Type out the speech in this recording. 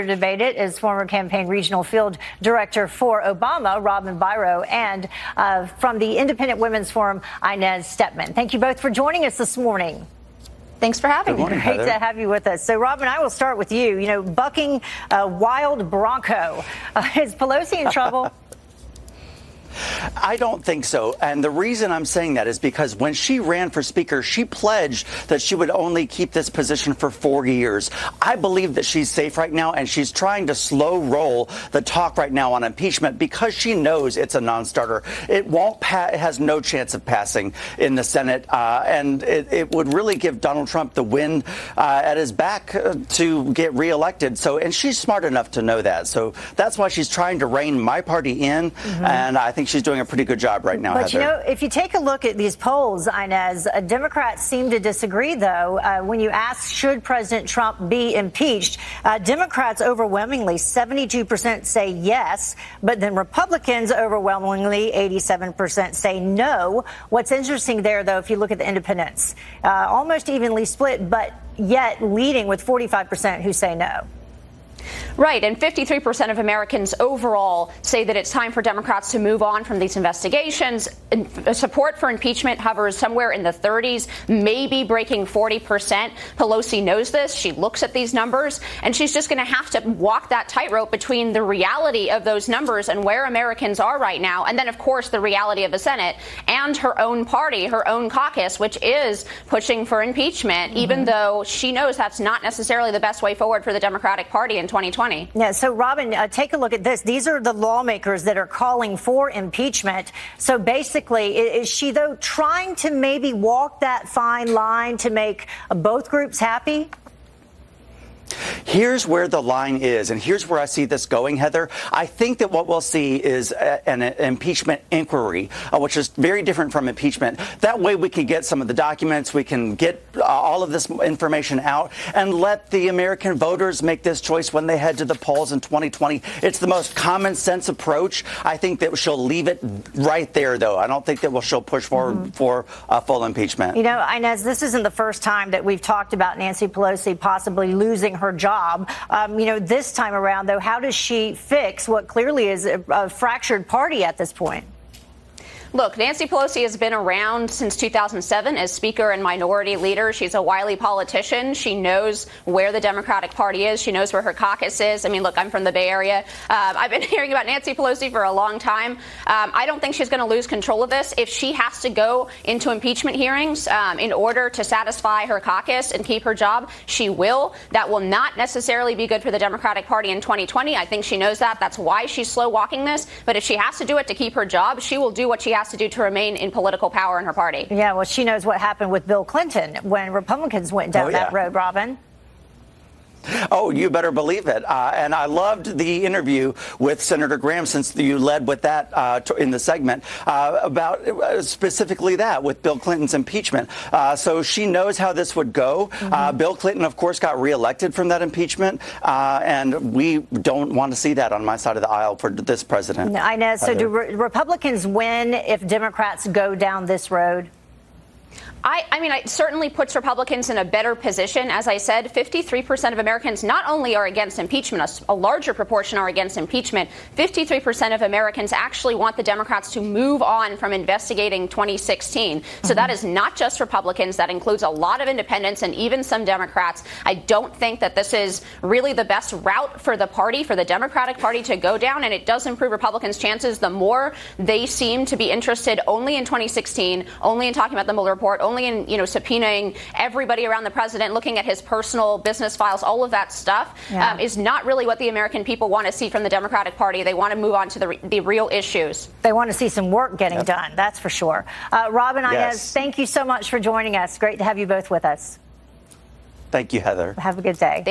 Debate it is former campaign regional field director for Obama, Robin Biro, and from the Independent Women's Forum, Inez Stepman. Thank you both for joining us this morning. Thanks for having me. Great to have you with us. So, Robin, I will start with you. You know, bucking a wild bronco. Is Pelosi in trouble? I don't think so. And the reason I'm saying that is because when she ran for speaker, she pledged that she would only keep this position for 4 years. I believe that she's safe right now, and she's trying to slow roll the talk right now on impeachment because she knows it's a non-starter. It won't it has no chance of passing in the Senate, and it would really give Donald Trump the wind at his back to get reelected. So, and she's smart enough to know that. So that's why she's trying to rein my party in, and I think she's doing a pretty good job right now, But, Heather. you know, if you take a look at these polls, Inez, Democrats seem to disagree, though. When you ask, should President Trump be impeached, Democrats overwhelmingly, 72% say yes, but then Republicans overwhelmingly, 87% say no. What's interesting there, though, if you look at the independents, almost evenly split, but yet leading with 45% who say no. Right, and 53% of Americans overall say that it's time for Democrats to move on from these investigations. Support for impeachment hovers somewhere in the 30s, maybe breaking 40%. Pelosi knows this. She looks at these numbers, and she's just going to have to walk that tightrope between the reality of those numbers and where Americans are right now, and then, of course, the reality of the Senate and her own party, her own caucus, which is pushing for impeachment, even though she knows that's not necessarily the best way forward for the Democratic Party in 2020. Yeah, so Robin, take a look at this. These are the lawmakers that are calling for impeachment. So basically, is she, though, trying to maybe walk that fine line to make both groups happy? Here's where the line is, and here's where I see this going, Heather. I think that what we'll see is an impeachment inquiry, which is very different from impeachment. That way we can get some of the documents, we can get all of this information out, and let the American voters make this choice when they head to the polls in 2020. It's the most common sense approach. I think that she'll leave it right there, though. I don't think that she'll push forward for a full impeachment. You know, Inez, this isn't the first time that we've talked about Nancy Pelosi possibly losing her job. You know, this time around, though, how does she fix what clearly is a fractured party at this point? Look, Nancy Pelosi has been around since 2007 as Speaker and Minority Leader. She's a wily politician. She knows where the Democratic Party is. She knows where her caucus is. I mean, look, I'm from the Bay Area. I've been hearing about Nancy Pelosi for a long time. I don't think she's going to lose control of this. If she has to go into impeachment hearings in order to satisfy her caucus and keep her job, she will. That will not necessarily be good for the Democratic Party in 2020. I think she knows that. That's why she's slow walking this. But if she has to do it to keep her job, she will do what she has to do to remain in political power in her party. Yeah, well, she knows what happened with Bill Clinton when Republicans went down that road, Robin. Oh, you better believe it. And I loved the interview with Senator Graham, since you led with that in the segment, about specifically that with Bill Clinton's impeachment. So she knows how this would go. Bill Clinton, of course, got reelected from that impeachment. And we don't want to see that on my side of the aisle for this president. Inez, so do Republicans win if Democrats go down this road? I mean, it certainly puts Republicans in a better position. As I said, 53% of Americans not only are against impeachment, a larger proportion are against impeachment. 53% of Americans actually want the Democrats to move on from investigating 2016. So that is not just Republicans. That includes a lot of independents and even some Democrats. I don't think that this is really the best route for the party, for the Democratic Party to go down. And it does improve Republicans' chances the more they seem to be interested only in 2016, only in talking about the Mueller report, only in, you know, subpoenaing everybody around the president, looking at his personal business files. All of that stuff is not really what the American people want to see from the Democratic Party. They want to move on to the real issues. They want to see some work getting done. That's for sure. Robin, Inez, thank you so much for joining us. Great to have you both with us. Thank you, Heather. Have a good day.